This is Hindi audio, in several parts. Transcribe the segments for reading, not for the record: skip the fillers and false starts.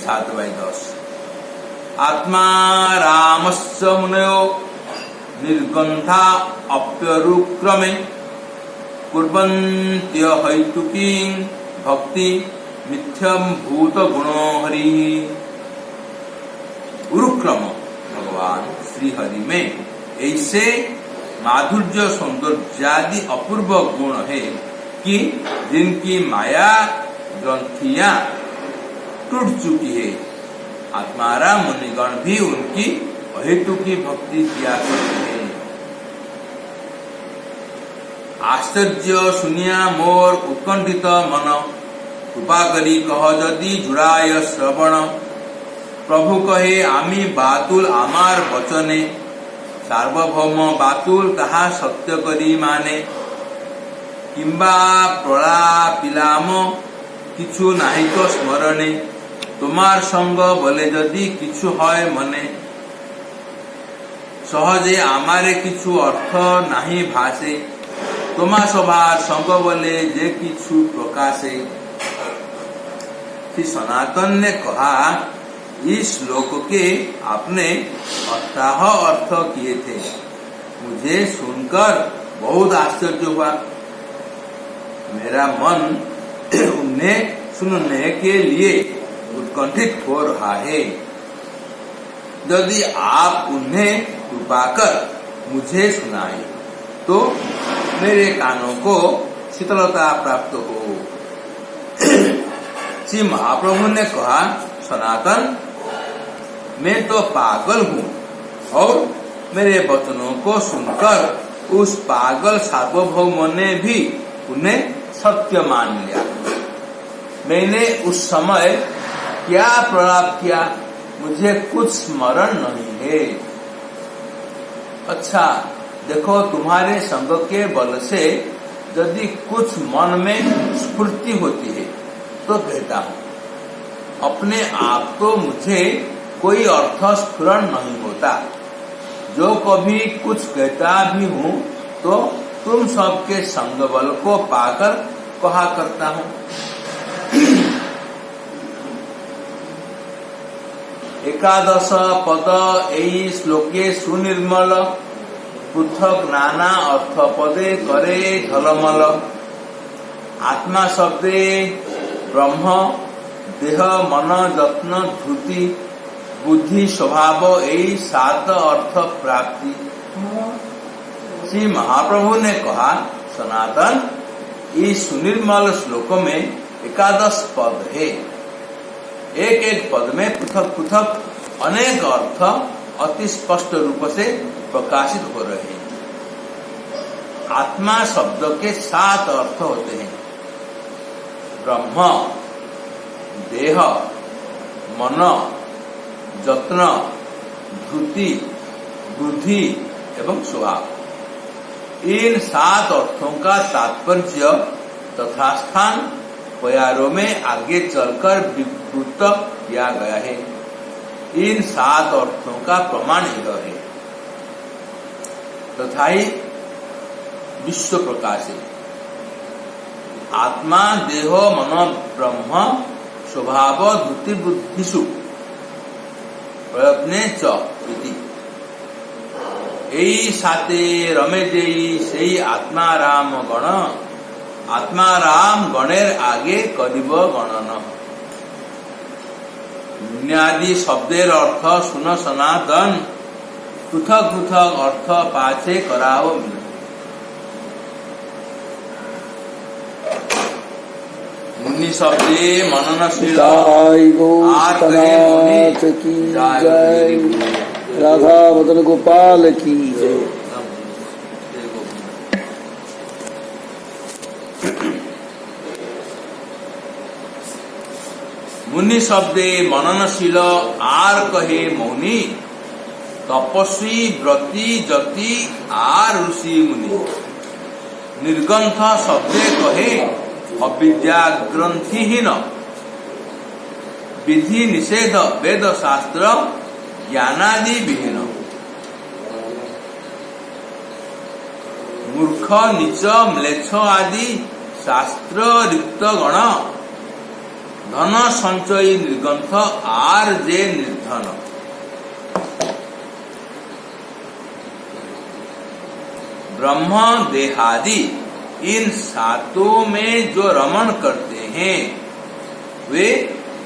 7/10। आत्मा रामस्य मुनयो निर्गंथा अप्यरुक्रमे कुर्वन्त्य हैतुकी भक्ति मिथ्यम भूत गुणो हरि। उरुक्रम भगवान श्री हरि में ऐसे माधुर्य सौंदर्यादि अपूर्व गुण है कि जिनकी माया ग्रंथियां टूट चुकी है। आत्माराम मुनिगण भी उनकी अहेतु की भक्ति किया करते हैं। आश्चर्य सुनिया मोर उत्कंठित मन कृपा करी कह जदि जुड़ाय श्रवण। प्रभु कहे आमी बातुल आमार वचने सार्वभौम बातुल ताहा सत्य करी माने। किंबा प्रलापिलाम किछु नाही तो स्मरणे तुम्हार संग बोले जदि किछु हय मने। सहजे आमारे किछु अर्थ नाही भाषे तुम्हा सभार संग बोले जे किछु प्रकाशे। श्री सनातन ने कहा इस श्लोक के आपने अथाह अर्थ किए थे। मुझे सुनकर बहुत आश्चर्य हुआ। मेरा मन उन्हें सुनने के लिए उत्कंठित हो रहा है। यदि आप उन्हें कृपा कर मुझे सुनाए तो मेरे कानों को शीतलता प्राप्त हो। श्री महाप्रभु ने कहा सनातन मैं तो पागल हूँ और मेरे वचनों को सुनकर उस पागल सार्वभौम ने भी उन्हें सत्य मान लिया। मैंने उस समय क्या प्रलाप किया मुझे कुछ स्मरण नहीं है। अच्छा देखो तुम्हारे संग के बल से यदि कुछ मन में स्फूर्ति होती है तो कहता हूँ। अपने आप तो मुझे कोई अर्थ स्फुरण नहीं होता। जो कभी कुछ कहता भी हूँ तो तुम सबके संग बल को पाकर कहा करता हूँ। एकादश पद एई श्लोके सुनिर्मल पृथक नाना अर्थ पदे करे झलमल। आत्मा शब्दे ब्रह्म देह मन यत्न धृति बुद्धि स्वभाव यही 7 अर्थ प्राप्ति। श्री महाप्रभु ने कहा सनातन इस सुनिर्मल श्लोक में 11 पद है। एक एक पद में पृथक पृथक अनेक अर्थ अति स्पष्ट रूप से प्रकाशित हो रहे हैं। आत्मा शब्द के 7 अर्थ होते हैं। ब्रह्म देह मन यत्न धृति बुद्धि एवं स्वभाव। इन 7 अर्थों का तात्पर्य तथा स्थान प्यारों में आगे चलकर विवृत किया गया है। इन 7 अर्थों का प्रमाण यह है। तथा ही विश्व प्रकाश है। आत्मा देह मन ब्रह्म स्वभाव धृति बुद्धिषु प्रयत्ने च इति। एई साते रमे देई सेई आत्माराम गण आत्माराम गणेर आगे करिब गणन। बुनियादी शब्देर अर्थ सुन सनातन पृथक पृथक अर्थ पाछे कराव मिल। मुनि शब्दे मननशील की जय। राधा मदन गोपाल की जय। मुनि शब्दे मननशील आर कहे मौनी तपस्वी व्रती जति आर ऋषि मुनि। निर्गंथ शब्दे कहे अविद्या ग्रंथिहीन विधि निषेध वेद शास्त्र ज्ञानादि विहीन। मूर्ख नीच म्लेच्छ आदि शास्त्र रिक्त गण धन संचयी निर्ग्रंथ आर जे निर्धन। ब्रह्म देहादि इन सातों में जो रमण करते हैं वे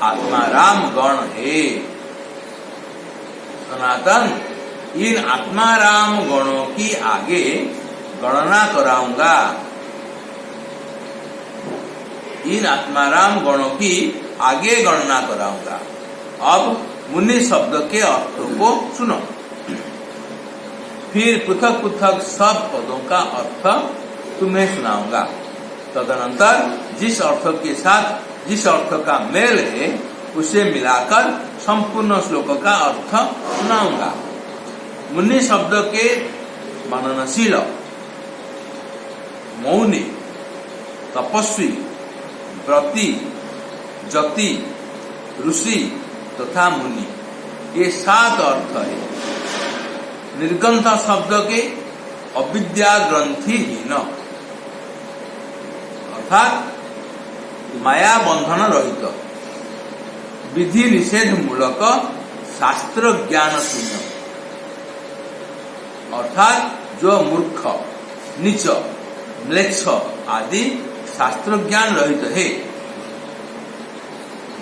आत्माराम गण है। सनातन इन आत्माराम गणों की आगे गणना कराऊंगा। इन आत्माराम गणों की आगे गणना कराऊंगा। अब मुनि शब्द के अर्थों को सुनो। फिर पृथक पृथक सब पदों का अर्थ तुम्हें सुनाऊंगा। तदनंतर जिस अर्थ के साथ जिस अर्थ का मेल है उसे मिलाकर संपूर्ण श्लोक का अर्थ सुनाऊंगा। मुनि शब्द के मननशील, मौनी, तपस्वी, व्रती, जति, ऋषि तथा मुनि, ये 7 अर्थ है। निर्ग्रंथ शब्द के अविद्या ग्रंथिहीन अर्थात माया बंधन रहित, विधि निषेध मूलक शास्त्र ज्ञान शून्य अर्थात जो मूर्ख, नीच, म्लेच्छ आदि शास्त्र ज्ञान रहित है।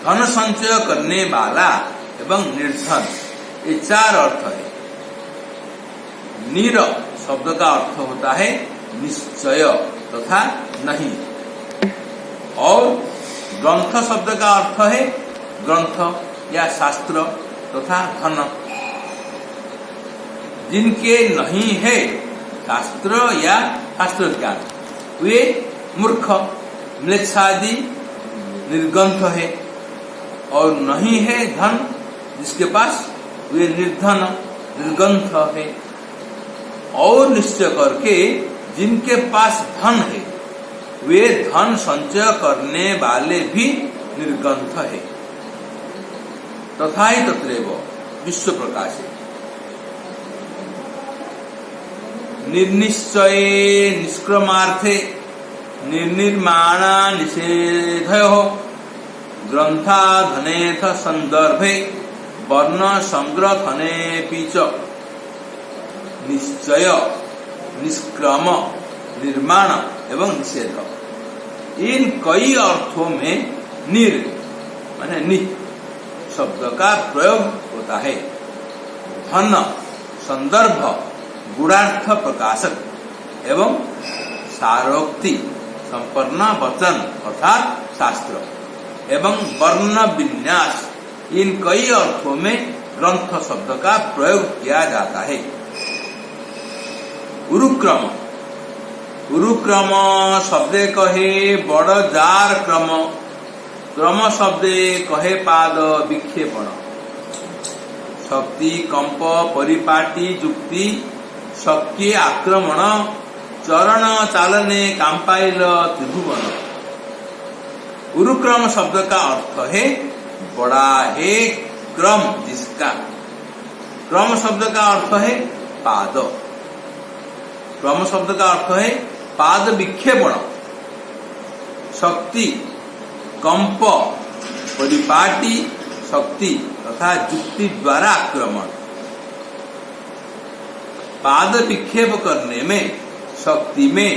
धन संचय करने वाला एवं निर्धन, ये 4 अर्थ है। निर शब्द का अर्थ होता है निश्चय तथा नहीं, और ग्रंथ शब्द का अर्थ है ग्रंथ या शास्त्र तथा धन। जिनके नहीं है शास्त्र या शास्त्र ज्ञान वे मूर्ख, म्लेच्छादि निर्ग्रंथ है, और नहीं है धन जिसके पास वे निर्धन निर्ग्रंथ है। और निश्चय करके जिनके पास धन है वे धन संचय करने वाले भी निर्ग्रंथ है। तथा ही तत्रैव विश्व प्रकाशे निर्निश्चये निष्क्रमार्थे निर्निर्माणा निषेधयो ग्रंथाधनेथ संदर्भे वर्ण संग्रहनेऽपि च निश्चय, निष्क्रम, निर्माण एवं निषेध, इन कई अर्थों में निर माने नि शब्द का प्रयोग होता है। धन, संदर्भ, गुणार्थ प्रकाशक एवं सारोक्ति संपन्न वचन अर्थात शास्त्र एवं वर्ण विन्यास, इन कई अर्थों में ग्रंथ शब्द का प्रयोग किया जाता है। उरुक्रम, उरुक्रम शब्दे कहे बड़ जार क्रम, क्रम शब्दे कहे पाद विक्षेपण। शक्ति, कंप, परिपाटी, जुक्ति, शक्ति, आक्रमण, चरण चालने कांपाइल त्रिभुवन। उरुक्रम शब्द का अर्थ है बड़ा है क्रम जिसका। क्रम शब्द का अर्थ है पाद। क्रम शब्द का अर्थ है पाद विक्षेपण। शक्ति, कंप, परिपाटी, शक्ति तथा युक्ति द्वारा आक्रमण। पाद विक्षेप करने में, शक्ति में,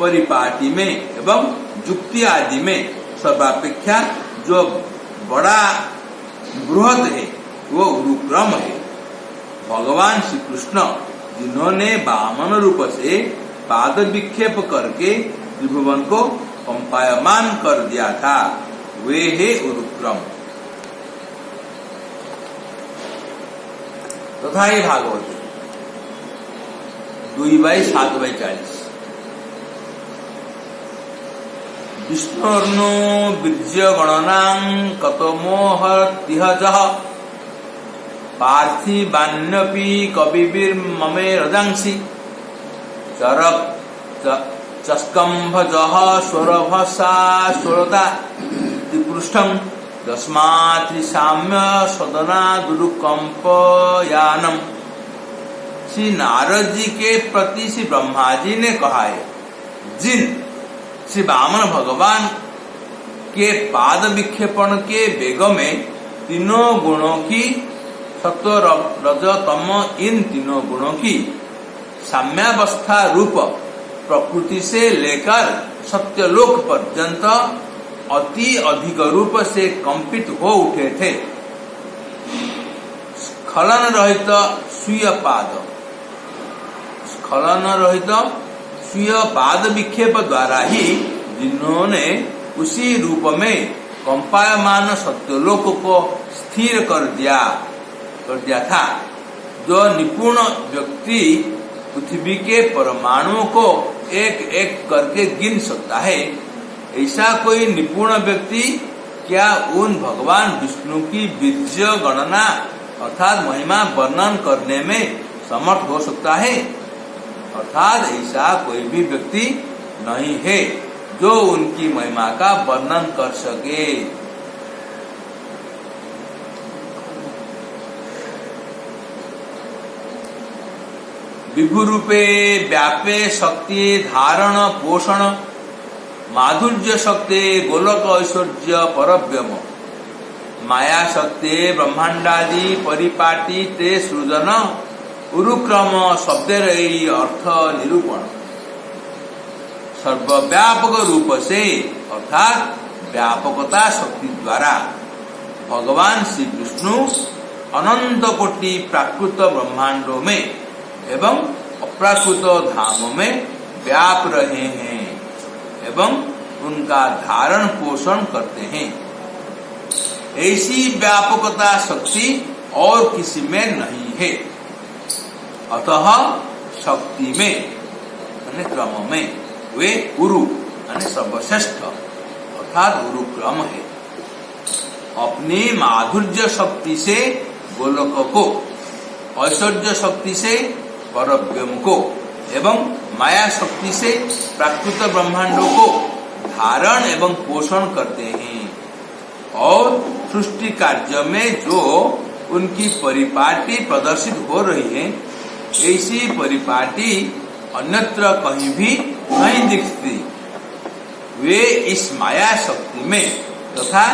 परिपाटी में एवं युक्ति आदि में सर्वापेक्षा जो बड़ा बृहद है वो उरुक्रम है। भगवान श्री कृष्ण जिन्होंने वामन रूप से पाद विक्षेप करके त्रिभुवन को कंपायमान कर दिया था वे है उरुक्रम। तथा ये भागवत 2/7/40 विष्णुर्नो बीर्य गणनां कतमोहतिह जः पार्थिवान्यपि कविभिर्ममे रजांसि चस्कंभजः स्वरभसा स्वरता त्रिपृष्ठं तस्मात्रिसाम्य सदना दुरुकंपयानम। श्री नारद जी के प्रति श्री ब्रह्मा जी ने कहा है जिन श्री वामन भगवान के पाद विक्षेपण के वेग में तीनों गुणों की सत्व रज तम इन तीनों गुणों की साम्यावस्था रूप प्रकृति से लेकर सत्यलोक पर्यंत अति अधिक रूप से कंपित हो उठे थे। स्खलन रहित स्वीय पाद विक्षेप द्वारा ही जिन्होंने उसी रूप में कंपायमान सत्यलोक को स्थिर कर दिया था। जो निपुण व्यक्ति पृथ्वी के परमाणुओं को एक एक करके गिन सकता है, ऐसा कोई निपुण व्यक्ति क्या उन भगवान विष्णु की वीर्य गणना अर्थात महिमा वर्णन करने में समर्थ हो सकता है? अर्थात ऐसा कोई भी व्यक्ति नहीं है जो उनकी महिमा का वर्णन कर सके। विभु रूपे व्यापे शक्ति धारण पोषण माधुर्य शक्ति गोलक ऐश्वर्य परव्यम माया शक्ति ब्रह्मांडादि परिपाटी ते सृजन उरुक्रम शब्देर अर्थ निरूपण। सर्वव्यापक रूप से अर्थात व्यापकता शक्ति द्वारा भगवान श्री विष्णु अनंत कोटि प्राकृत ब्रह्मांडों में एवं अप्राकृत धामों में व्याप रहे हैं एवं उनका धारण पोषण करते हैं। ऐसी व्यापकता शक्ति और किसी में नहीं है। अतः शक्ति में यानी क्रम में वे उरु यानी सर्वश्रेष्ठ अर्थात उरु क्रम है। अपनी माधुर्य शक्ति से गोलक को, ऐश्वर्य शक्ति से परव्यम को एवं माया शक्ति से प्राकृत ब्रह्मांडों को धारण एवं पोषण करते हैं और सृष्टि कार्य में जो उनकी परिपाटी प्रदर्शित हो रही है, ऐसी परिपाटी अन्यत्र कहीं भी नहीं दिखती। वे इस माया शक्ति में तथा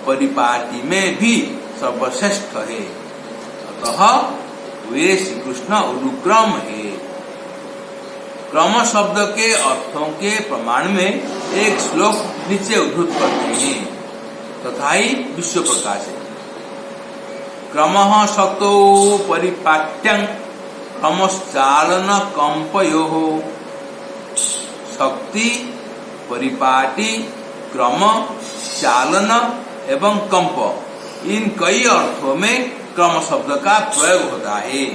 परिपाटी में भी सर्वश्रेष्ठ है। अतः वे श्री कृष्ण उरुक्रम है। क्रम शब्द के अर्थों के प्रमाण में एक श्लोक नीचे उद्धृत करते हैं तथा ही विश्व प्रकाश है। क्रमः शक्तो परिपाट्यं क्रमश्चालन कंपयोः। शक्ति, परिपाटी, क्रम, चालन एवं कंप इन कई अर्थों में क्रम शब्द का प्रयोग होता है।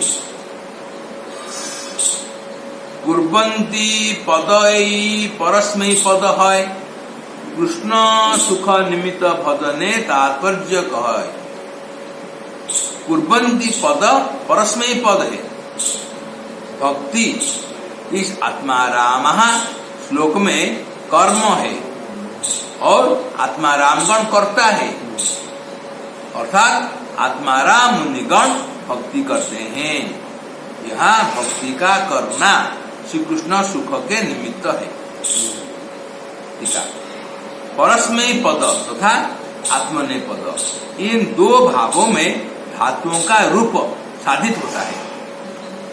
कुर्वन्ति पदई परस्मै पद है कृष्ण सुख निमित्त भजने तात्पर्य कह। कुर्वन्ति पद परस्मै पद है। भक्ति इस आत्माराम श्लोक में कर्म है और आत्मारामगण करता है अर्थात आत्माराम मुनिगण भक्ति करते हैं। यहाँ भक्ति का करना श्री कृष्ण सुख के निमित्त है। परस्मै पद तथा आत्मनेपद इन दो भावों में धातुओं का रूप साधित होता है।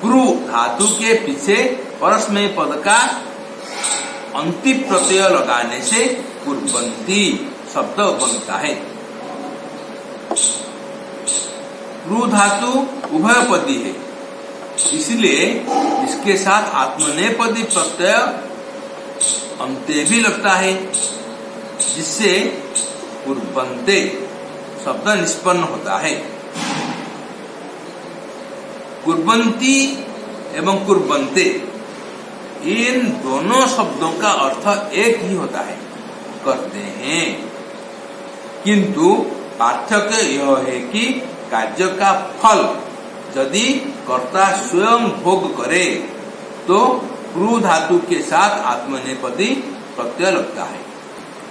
कुरु धातु के पीछे परस्मै पद का अंतिम प्रत्यय लगाने से कुर्वन्ति शब्द बनता है। क्रू धातु उभयपदी है, इसलिए इसके साथ आत्मनेपदी प्रत्यय अंत्य भी लगता है, जिससे कुर्वन्ते शब्द निष्पन्न होता है। कुर्वन्ति एवं कुर्वन्ते इन दोनों शब्दों का अर्थ एक ही होता है, करते हैं, किंतु पार्थक्य यह है कि कार्य का फल यदि कर्ता स्वयं भोग करे तो क्रू धातु के साथ आत्मनेपदी प्रत्यय लगता है।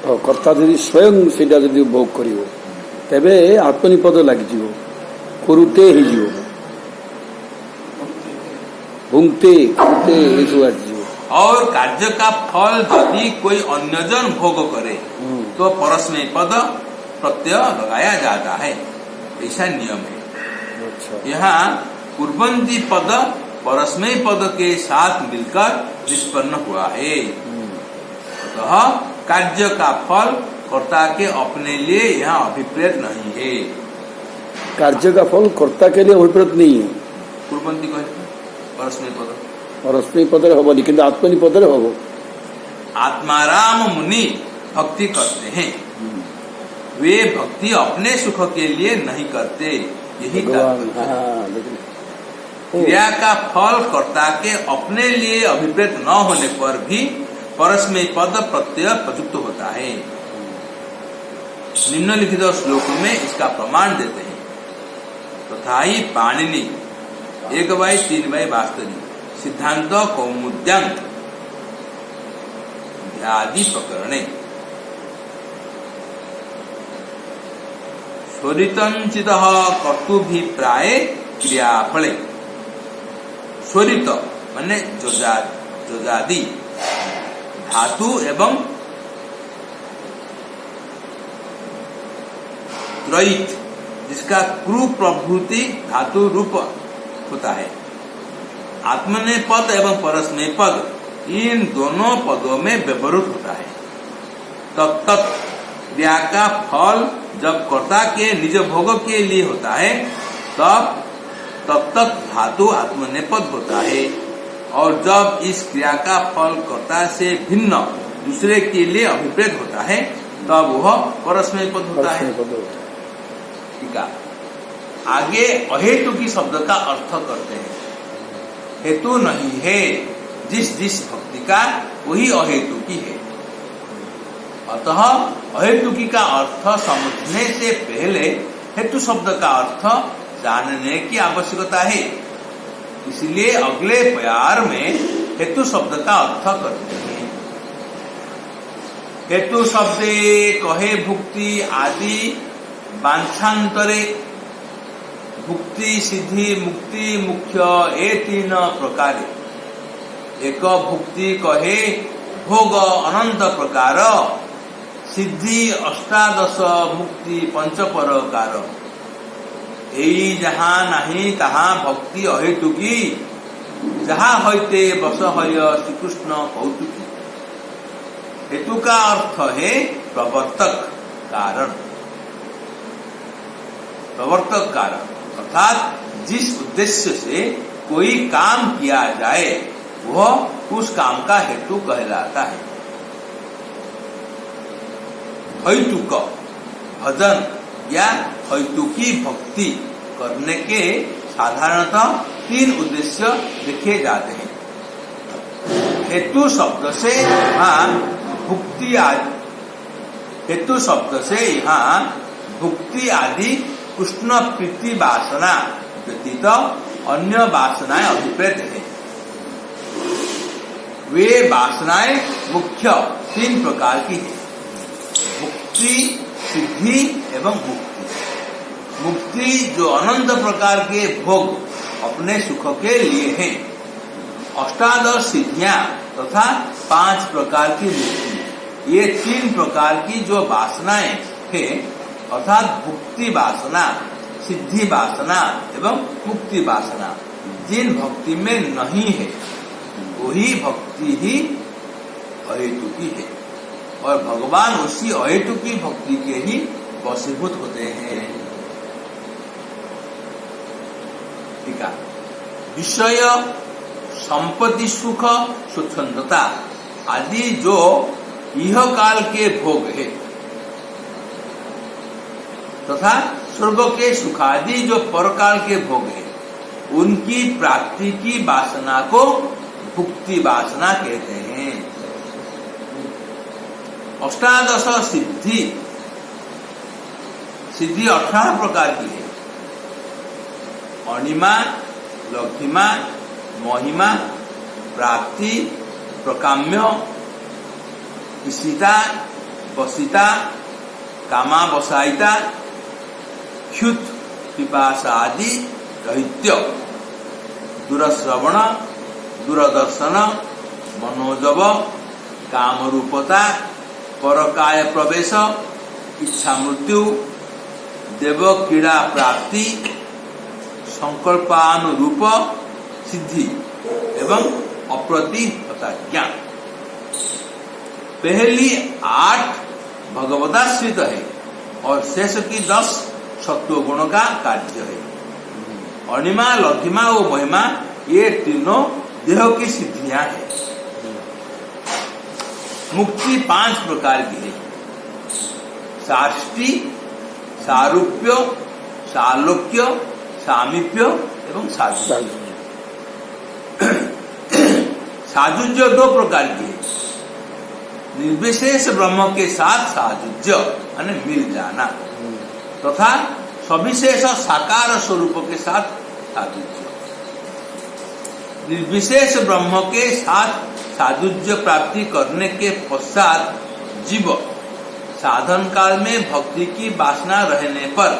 और कर्ता यदि स्वयं सेटा यदि भोग करियो तेबे आत्मनेपद लागि जिवो, कुरुते ही जिवो, भुंगते कुरुते एसु आजिवो। और कार्य का फल यदि कोई अन्यजन भोग करे तो परस्मै पद प्रत्यय लगाया जाता है, ऐसा नियम है। अच्छा, यहाँ कुर्वन्ति पद परस्मै पद के साथ मिलकर निष्पन्न हुआ है। अतः कार्य का फल कर्ता के अपने लिए यहाँ अभिप्रेत नहीं है। कार्य का फल कर्ता के लिए अभिप्रेत नहीं है। कुर्वन्ति कहे परस्मै पद और अस्मै पदरे हबनी किंतु आत्मनि पदरे हब। आत्माराम मुनि भक्ति करते हैं, वे भक्ति अपने सुख के लिए नहीं करते, यही भगवान। तात्पर्य है। हाँ, लेकिन क्रिया का फल कर्ता के अपने लिए अभिप्रेत न होने पर भी परस्मै पद प्रत्यय प्रयुक्त होता है। निम्नलिखित श्लोक में इसका प्रमाण देते हैं। तथा ही पाणिनि 1/3 वास्तविक सिद्धांत कौमुद्यांक आदि प्रकरणे स्वरितंचित कर्तुभिप्राय क्रियाफले, स्वरित माने जोजादि धातु एवं त्रयित जिसका क्रू प्रभृति धातु रूप होता है। आत्मने पद एवं परस्मै पद इन दोनों पदों में व्यवहित होता है। तब तक क्रिया का फल जब कर्ता के निज भोग के लिए होता है तब तक धातु आत्मनेपद होता है, और जब इस क्रिया का फल कर्ता से भिन्न दूसरे के लिए अभिप्रेत होता है तब वह परस्मै पद होता है। ठीक है, आगे अहेतुकी शब्द का अर्थ करते हैं। हेतु नहीं है, जिस भक्ति का वही अहेतुकी है। अतः अहेतुकी का अर्थ समझने से पहले हेतु शब्द का अर्थ जानने की आवश्यकता है। इसलिए अगले प्यार में हेतु शब्द का अर्थ करते हैं। हेतु शब्दे कहे भुक्ति आदि वांछांतरे भुक्ति सिद्धि मुक्ति मुख्य ये 3 प्रकार। एक भुक्ति कहे भोग अनंत प्रकार, सिद्धि 18 मुक्ति 5 प्रकार। यही जहाँ नहीं तहाँ भक्ति अहेतुकी, जहाँ होते बस हय श्रीकृष्ण कौतुकी। हेतु का अर्थ है प्रवर्तक कारण। प्रवर्तक कारण अर्थात जिस उद्देश्य से कोई काम किया जाए वह उस काम का हेतु कहलाता है। हेतुक भजन या हेतुकी भक्ति करने के साधारणतः 3 उद्देश्य देखे जाते हैं। हेतु शब्द से यहाँ भुक्ति आदि, हेतु शब्द से यहाँ भुक्ति आदि कृष्ण प्रीति वासना व्यतीत अन्य वासनाएं अभिप्रेत है। वे वासनाएं मुख्य 3 प्रकार की है, मुक्ति, सिद्धि एवं मुक्ति। मुक्ति जो अनंत प्रकार के भोग अपने सुख के लिए हैं। 18 सिद्धियां तथा 5 प्रकार की मुक्ति, ये 3 प्रकार की जो वासनाएं है अर्थात भुक्ति वासना, सिद्धि वासना एवं मुक्ति वासना, जिन भक्ति में नहीं है वही भक्ति ही अहेतुकी है, और भगवान उसी अहेतुकी भक्ति के ही वशीभूत होते हैं। ठीक है, विषय संपत्ति सुख स्वच्छंदता आदि जो यह काल के भोग है तथा स्वर्ग के सुखादि जो परकाल के भोग है, उनकी प्राप्ति की वासना को भुक्ति वासना कहते हैं। 18 सिद्धि, सिद्धि 18 प्रकार की है। अणिमा, लघिमा, महिमा, प्राप्ति, प्रकाम्य, इशिता, वसिता, कामा वसायिता, क्षुत, पिपासा आदि रहित्य, दुरश्रवण, दूरदर्शन, मनोजव, कामरूपता, परकाय प्रवेश, इच्छा मृत्यु, देव क्रीड़ा प्राप्ति, संकल्पानुरूप सिद्धि एवं अप्रतिहता ज्ञान। पहली 8 भगवदाश्रित है और शेष की 10 सत्व गुणों का कार्य है। अणिमा, लघिमा और महिमा ये तीनों देह की सिद्धियां हैं। मुक्ति 5 प्रकार की है। साष्टि, सारूप्य, सालोक्य, सामीप्य एवं साजुज्य। साजुज्य 2 प्रकार की है। निर्विशेष ब्रह्म के साथ साजुज्य यानी मिल जाना तथा सविशेष साकार स्वरूप के साथ साजुज्य। निर्विशेष ब्रह्म के साथ साजुज्य प्राप्ति करने के पश्चात जीव साधन काल में भक्ति की वासना रहने पर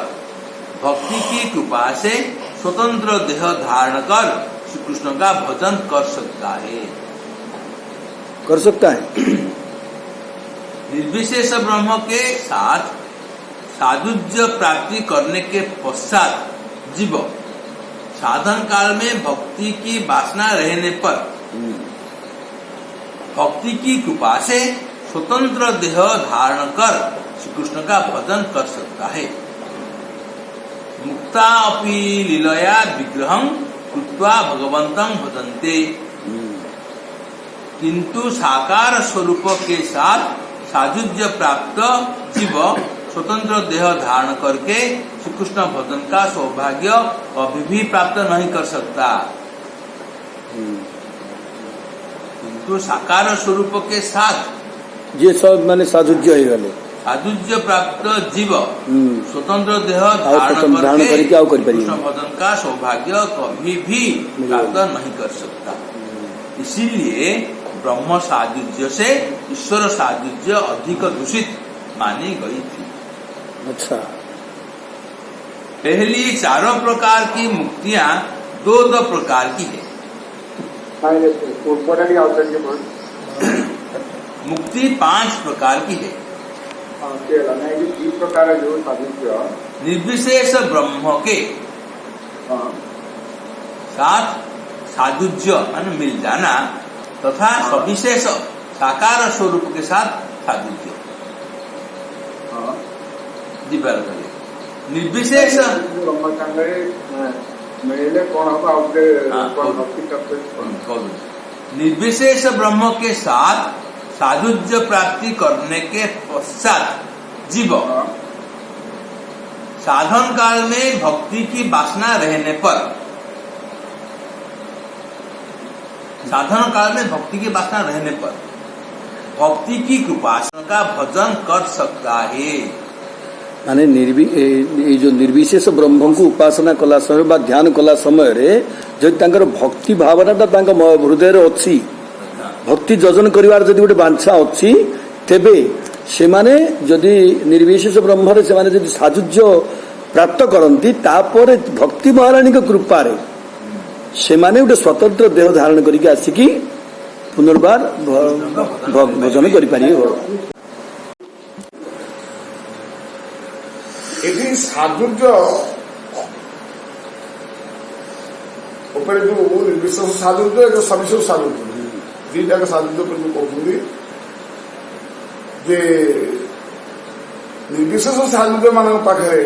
भक्ति की कृपा से स्वतंत्र देह धारण कर श्री कृष्ण का भजन कर सकता है। निर्विशेष ब्रह्म के साथ साजुज्य प्राप्ति करने के पश्चात जीव साधन काल में भक्ति की वासना रहने पर भक्ति की कृपा से स्वतंत्र देह धारण कर श्री कृष्ण का भजन कर सकता है। मुक्ता अपि लीलया विग्रहं कृत्वा भगवन्तं भजन्ते, किंतु साकार स्वरूप के साथ साजुज्य प्राप्त जीव स्वतंत्र देह धारण करके श्री कृष्ण भजन का सौभाग्य कभी भी प्राप्त नहीं कर सकता। किंतु साकार स्वरूप के साथ ये सब मैंने साजुज्य ही गले साजुज्य प्राप्त जीव स्वतंत्र देह धारण करके कृष्ण भजन का सौभाग्य कभी भी प्राप्त नहीं कर सकता। इसीलिए ब्रह्म साजुज्य से ईश्वर साजुज्य अधिक दूषित मानी गई थी। अच्छा, पहली 4 प्रकार की मुक्तियां 2 प्रकार की है। मुक्ति 5 प्रकार की है। निर्विशेष ब्रह्म के साथ साजुज्य मान मिल जाना तथा सविशेष साकार स्वरूप के साथ साजुज्य। निर्विशेष निर्विशेष ब्रह्म के साथ साजुज्य प्राप्ति करने के पश्चात जीव साधन काल में भक्ति की वासना रहने पर साधन काल में भक्ति की वासना रहने पर भक्ति की कृपा का भजन कर सकता है। माने जो निर्विशेष ब्रह्म को उपासना कला समय बा ध्यान कला समय रे जदि तांकर भक्ति भावनाटा तांक हृदय रे अछि, भक्ति जजन करिवार जदि गोटे बांछा अछि, तेबे सेमाने जदि निर्विशेष ब्रह्म रे सेमाने जदि साजुज्य प्राप्त करंती तापर भक्ति महारानी के कृपा रे सेमाने गोटे स्वतंत्र देह धारण करिके आसिकी पुनर्बार भजन करि पारिबे। यदि साजुज्य ऊपर जो निर्विशेष साजुज्य जो सविशेष साजुज्य दीटा का साजुज्य पर जो कहते जे निर्विशेष साजुज्य मान पाखे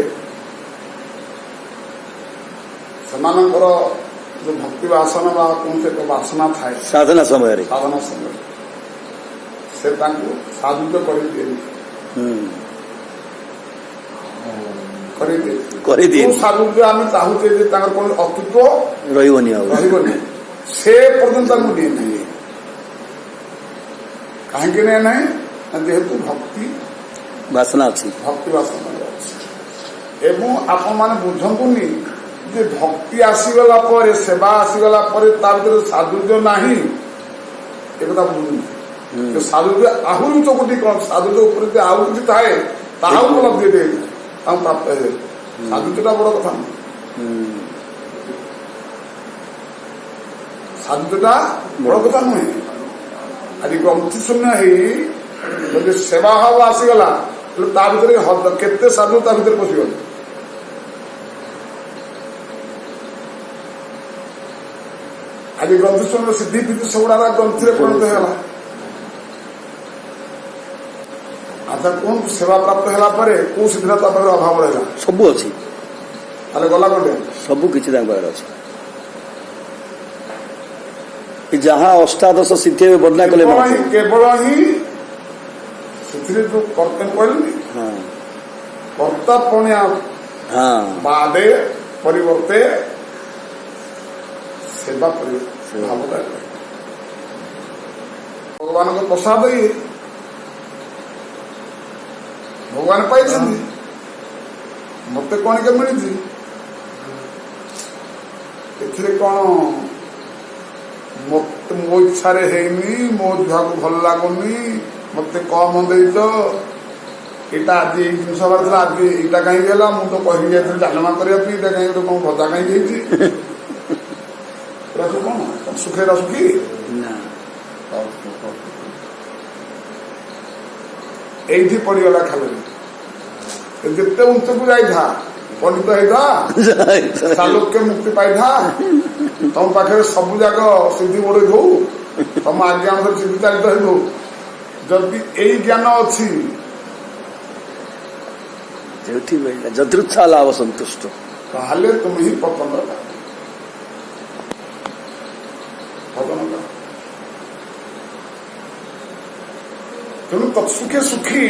सेमानकर जो भक्ति वासना बा कौन से वासना थाए साधना समय से साजुज्य कर साजुज्य आम चाहूचे कौन अस्तित्व रही से पर्यटन दिए ना कहीं ना जेहेतु भक्ति वासना अच्छी भक्ति वासना एवं आपण मैंने बुझंतुनि जे भक्ति आसीगला पर सेवा आसीगला पर ता भीतर साजुज्य नाही एक कथा बुझुनी तो साजुज्य आहुरी चौकटी कौन साजुज्य ऊपर आउ किसी थाए ताहा उपलब्धि दे हम प्राप्त है साजुज्यटा बड़ कथा साजुज्यटा बड़ कथा नुहे आज ग्रंथि शून्य है ଯଦି ସେବା ଭାବ ଆସିଗଲା ତାହେଲେ ତା ଭିତରେ କେତେ ସାଧୁ ତା ଭିତରେ ପଶିଗଲେ। ଆଜି ଗ୍ରନ୍ଥିଷ୍ଠର ସିଦ୍ଧି ଫିଦ୍ଧି ସବୁଗୁଡା ଗ୍ରନ୍ଥିରେ ପରିଣତ ହେଇଗଲା। ଆଚ୍ଛା କୁହନ୍ତୁ ସେବା ପ୍ରାପ୍ତ ହେଲା ପରେ କୋଉ ସିଦ୍ଧିର ତା ପାଖରେ ଅଭାବ ରହିଲା? ସବୁ ଅଛି, ତାହେଲେ ଗଲା କୋଉଠି? ସବୁ କିଛି ତାଙ୍କ ପାଖରେ ଅଛି। ଯାହା ଅଷ୍ଟାଦଶ ସିଦ୍ଧି ବର୍ଣ୍ଣନା କଲେ କେବଳ ହିଁ ସେଥିରେ ଯୋଉ କର୍ତ୍ତବ୍ୟ କହିଲେନି କର୍ତ୍ତପଣିଆ ବାଦେ ପରିବର୍ତ୍ତେ ସେବା ଭାବଟା ଭଗବାନଙ୍କ ପ୍ରସାଦ ଇଏ ଭଗବାନ ପାଇଛନ୍ତି, ମତେ କଣିକା ମିଳିଛି, ଏଥିରେ କଣ ମତେ ମୋ ଇଚ୍ଛାରେ ହେଇନି, ମୋ ଝିଅକୁ ଭଲ ଲାଗୁନି, ମତେ କମ ଦେଇଛ, ଏଇଟା ଆଜି ଏଇ ଜିନିଷ ହବାର ଥିଲା, ଆଜି ଏଇଟା କାହିଁକି ହେଲା, ମୁଁ ତ କହିକି ଯାଇଥିଲି ଡାଲମା କରିବା ପାଇଁ, ଏଇଟା କାହିଁକି କଣ ଭଜା କାହିଁକି ହେଇଛି? ଏରା ସବୁ କଣ ସୁଖେରା ସୁଖୀ ଏଇଠି ପଡିଗଲା ଖାଲି। ଯେତେ ଉଞ୍ଚକୁ ଯାଇଥା, ପଣ୍ଡିତ ହେଇଥା, ସାଲୋକ୍ୟ ମୁକ୍ତି ପାଇଥା, ତମ ପାଖରେ ସବୁ ଯାକ ସିଦ୍ଧି ବଢେଇ ଦଉ, ତମ ଆଜ୍ଞା ଅନୁସାରେ ସିଦ୍ଧି ଚାଳିତ ହେଇଦଉ, ଯଦି ଏଇ ଜ୍ଞାନ ଅଛି ଯଦୃଚ୍ଛା ଲାଭ ସନ୍ତୁଷ୍ଟ, ତାହେଲେ ତୁମେ ହିଁ ପତନ। ତେଣୁ ତତ୍ସୁଖେ ସୁଖୀ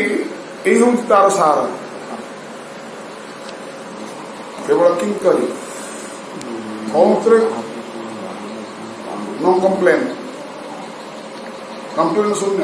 ଏଇ ହଉଛି ତାର ସାର। କେବଳ କିଙ୍କରି କୌଣସି नो कंप्लेन, कंप्लेन शून्य।